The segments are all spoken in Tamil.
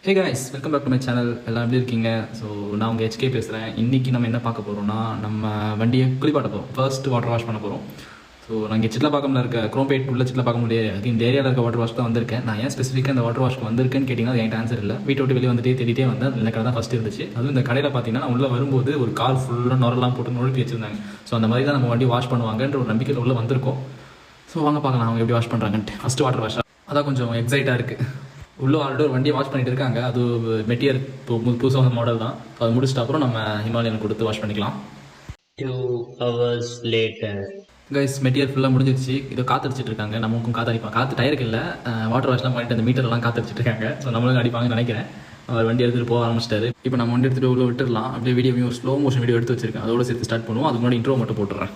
Hey guys, welcome back to my channel. எல்லாம் எப்படி இருக்கீங்க? ஸோ நான் உங்கள் HK பேசுகிறேன். இன்றைக்கி நம்ம என்ன பார்க்க போகிறோம்னா, நம்ம வண்டியை குளிப்பாட்ட போகிறோம். ஃபர்ஸ்ட் வாட்டர் வாஷ் பண்ண போகிறோம். ஸோ நான் இங்கே சிட்லப்பாக்கம்ல இருக்க குரோம்பேட் உள்ள சிட்லப்பாக்கம் முடியாது. இந்த ஏரியாவில் இருக்க வாட்டர் வாஷ் தான் வந்திருக்கேன். நான் ஏன் ஸ்பெசிஃபிக்காக இந்த வாட்டர் வாஷ்க்கு வந்திருக்கேன்னு கேட்டிங்கன்னா அது என்கிட்ட ஆன்சர் இல்லை. வீட்டை விட்டு வெளியே வந்துட்டே தேடிட்டே வந்தேன். இந்த கடை தான் ஃபஸ்ட் இருந்துச்சு. அதுவும் இந்த கடையில் பார்த்தீங்கன்னா நான் உள்ளே வரும்போது ஒரு கால் ஃபுல்லாக நுரெல்லாம் போட்டு நொழுப்பி வச்சுருந்தாங்க. ஸோ அந்த மாதிரி தான் நம்ம வண்டி வாஷ் பண்ணுவாங்கன்ற ஒரு நம்பிக்கையில் உள்ளே வந்திருக்கோம். ஸோ வாங்க பார்க்கலாம் அவங்க எப்படி வாஷ் பண்ணுறாங்கன்ட்டு. ஃபஸ்ட்டு வாட்டர் வாஷ் அதான் கொஞ்சம் எக்ஸைட்டாக இருக்குது. உள்ளே ஆல்ரெடி ஒரு வண்டியை வாஷ் பண்ணிட்டு இருக்காங்க. அது மெட்டீரியல் இப்போ புதுசாக வந்த மாடல் தான். அது முடிச்சிட்ட அப்புறம் நம்ம ஹிமாலயன் கொடுத்து வாஷ் பண்ணிக்கலாம். 2 hours later. கைஸ் மெட்டீரியல் ஃபுல்லாக முடிஞ்சிருச்சு. இதை காத்தடிச்சிட்டு இருக்காங்க. நமக்கும் காத்தடிப்பாங்க. காற்று டயருக்கு இல்லை, வாட்டர் வாஷ்லாம் பண்ணிட்டு அந்த மீட்டர்லாம் காத்தடிச்சிட்டு இருக்காங்க. ஸோ நம்மளும் அடிப்பாங்கன்னு நினைக்கிறேன். அவர் வண்டி எடுத்துகிட்டு போக ஆரம்பிச்சிட்டாரு. இப்போ நம்ம வண்டி எடுத்துகிட்டு உள்ள விட்டுடலாம். அப்படியே வீடியோ ஸ்லோ மோஷன் வீடியோ எடுத்து வச்சிருக்கேன். அதோட சேர்த்து ஸ்டார்ட் பண்ணுவோம். அதுக்கு முன்னாடி இன்ட்ரோ மட்டும் போட்டுறேன்.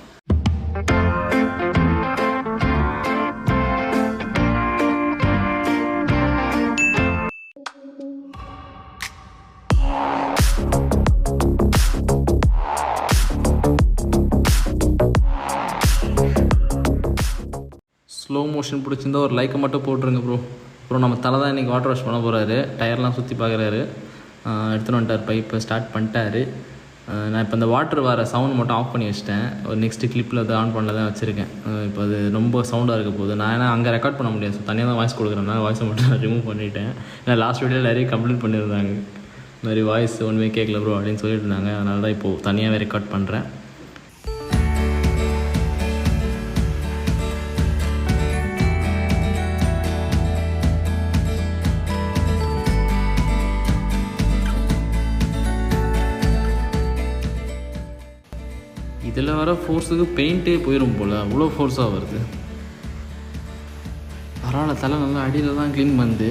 ஸ்லோ மோஷன் பிடிச்சிருந்தா ஒரு லைக்கை மட்டும் போட்டுருங்க ப்ரோ. அப்புறம் நம்ம தலை தான் இன்றைக்கி வாட்டர் வாஷ் பண்ண போகிறாரு. டயர்லாம் சுற்றி பார்க்குறாரு. எடுத்துகிட்டு வந்துட்டார். பைப்பை ஸ்டார்ட் பண்ணிட்டாரு. நான் இப்போ இந்த வாட்டர் வர சவுண்ட் மட்டும் ஆஃப் பண்ணி வச்சிட்டேன். ஒரு நெக்ஸ்ட்டு கிளிப்பில் அது ஆன் பண்ணல தான் வச்சுருக்கேன். இப்போ அது ரொம்ப சவுண்டாக இருக்க போகுது. நான் ஏன்னா அங்கே ரெக்கார்ட் பண்ண முடியாது. ஸோ தனியாக தான் வாய்ஸ் கொடுக்குறேன். வாய்ஸை மட்டும் நான் ரிமூவ் பண்ணிவிட்டேன். ஏன்னா லாஸ்ட் வீடியோவில் நிறைய கம்ப்ளைண்ட் பண்ணியிருந்தாங்க. இந்த மாதிரி வாய்ஸ் ஒன்றுமே கேட்கல ப்ரோ அப்படின்னு சொல்லிட்டு இருந்தாங்க. அதனால தான் இப்போது தனியாகவே ரெக்கார்ட் பண்ணுறேன். இதில் வர ஃபோர்ஸுக்கு பெயிண்ட்டே போயிடும் போல், அவ்வளோ ஃபோர்ஸாக வருது. பரவாயில்ல, தலை நல்லா அடியில் தான் க்ளீன் பண்ணுது.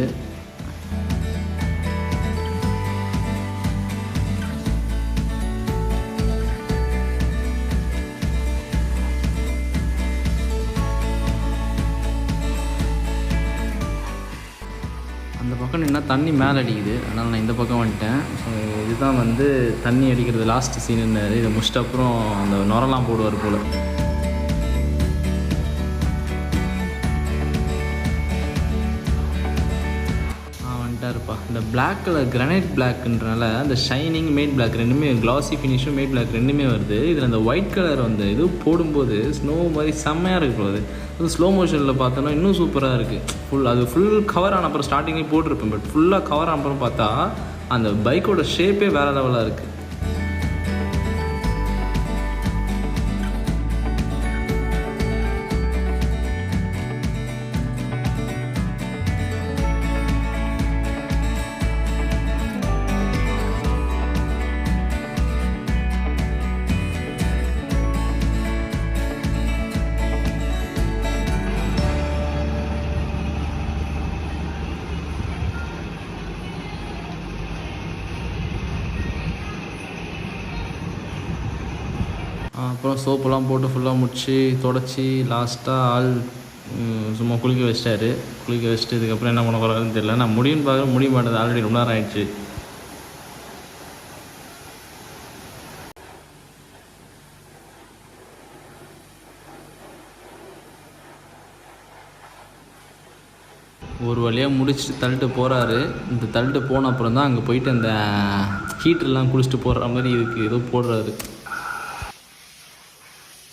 அந்த பக்கம் நின்னா தண்ணி மேலே அடிக்குது. அதனால் நான் இந்த பக்கம் வந்துட்டேன். ஸோ இதுதான் வந்து தண்ணி அடிக்கிறது லாஸ்ட் சீனுன்னாரு. இதை முடிச்சிட்ட அப்புறம் அந்த நுரெல்லாம் போடுவார் போல். வந்துட்டாருப்பா. இந்த பிளாக் கலர் கிரானைட் பிளாக்ன்றனால அந்த ஷைனிங் மேட் பிளாக் ரெண்டுமே, கிளாசி ஃபினிஷும் மேட் பிளாக் ரெண்டுமே வருது. இதில் அந்த ஒயிட் கலர் வந்து இது போடும்போது ஸ்னோ மாதிரி செம்மையாக இருக்குது. அது ஸ்லோ மோஷனில் பார்த்தோன்னா இன்னும் சூப்பராக இருக்குது. அது ஃபுல் கவர் ஆன அப்புறம் ஸ்டார்டிங்லேயே போட்டிருப்பேன். பட் ஃபுல்லாக கவர் ஆன அப்புறம் பார்த்தா அந்த பைக்கோட ஷேப்பே வேறு லெவலாக இருக்குது. அப்புறம் சோப்பெல்லாம் போட்டு ஃபுல்லாக முடிச்சு தொடச்சி லாஸ்ட்டாக ஆள் சும்மா குளிக்க வச்சிட்டாரு. குளிக்க வச்சுட்டு இதுக்கப்புறம் என்ன பண்ண போகிறாருன்னு தெரியல. நான் முடியும்னு பார்க்குறேன், முடிய மாட்டேது. ஆல்ரெடி ரொம்ப நேரம் ஆயிடுச்சு. ஒரு வழியாக முடிச்சுட்டு தள்ளிட்டு போகிறாரு. இந்த தள்ளிட்டு போன அப்புறம் தான் அங்கே போயிட்டு அந்த ஹீட்டர்லாம் குளிச்சுட்டு போடுற மாதிரி இதுக்கு ஏதோ போடுறாரு.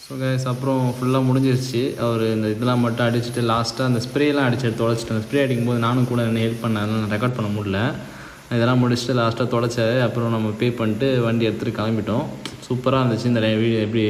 ஸோ கைஸ் அப்புறம் ஃபுல்லாக முடிஞ்சிருச்சு. அவர் இந்த இதெல்லாம் மட்டும் அடிச்சுட்டு லாஸ்ட்டாக அந்த ஸ்ப்ரேலாம் அடிச்சு தொலைச்சிட்டு, அந்த ஸ்ப்ரே அடிக்கும்போது நானும் கூட என்ன ஹெல்ப் பண்ணேன். நான் ரெக்கார்ட் பண்ண முடியல. இதெல்லாம் முடிச்சுட்டு லாஸ்ட்டாக தொலைச்சாரு. அப்புறம் நம்ம பே பண்ணிட்டு வண்டி எடுத்துகிட்டு கிளம்பிட்டோம். சூப்பராக இருந்துச்சு. இந்த வீடியோ எப்படி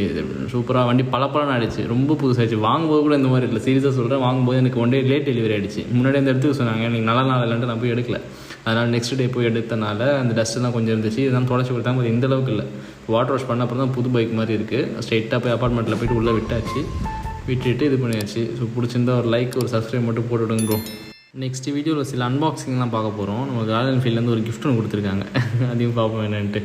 சூப்பராக வண்டி பலப்பலன்னு ஆகிடுச்சு. ரொம்ப புதுசாகிடுச்சு. வாங்கும்போது கூட இந்த மாதிரி இல்லை. சீரியஸாக சொல்கிறேன். வாங்கும்போது எனக்கு ஒன் டே லேட் டெலிவரி ஆகிடுச்சு. முன்னாடி அந்த இடத்துக்கு சொன்னாங்க எனக்கு நல்ல நாள் இல்லைன்ட்டு நான் போய் எடுக்கல. அதனால் நெக்ஸ்ட் டே போய் எடுத்தனால அந்த டஸ்ட்டெல்லாம் கொஞ்சம் இருந்துச்சு. இதெல்லாம் தொடச்சி கொடுத்தாங்க. அது இந்த அளவுக்கு இல்லை. வாட்டர் வாஷ் பண்ண அப்புறம் தான் புது பைக் மாதிரி இருக்குது. ஸ்ட்ரெயிட்டாக போய் அப்பார்ட்மெண்ட்டில் போய்ட்டு உள்ளே விட்டாச்சு. விட்டுட்டு இது பண்ணியாச்சு. ஸோ பிடிச்சிருந்தா ஒரு லைக் ஒரு சப்ஸ்கிரைப் மட்டும் போட்டு விடுங்க ப்ரோ. நெக்ஸ்ட் வீடியோவில் சில அன்பாக்சிங்லாம் பார்க்க போகிறோம். நமக்கு ராயல் என்ஃபீல்ட்லேருந்து ஒரு கிஃப்ட் ஒன்று கொடுத்துருக்காங்க. அதையும் பார்ப்போம் என்னன்ட்டு.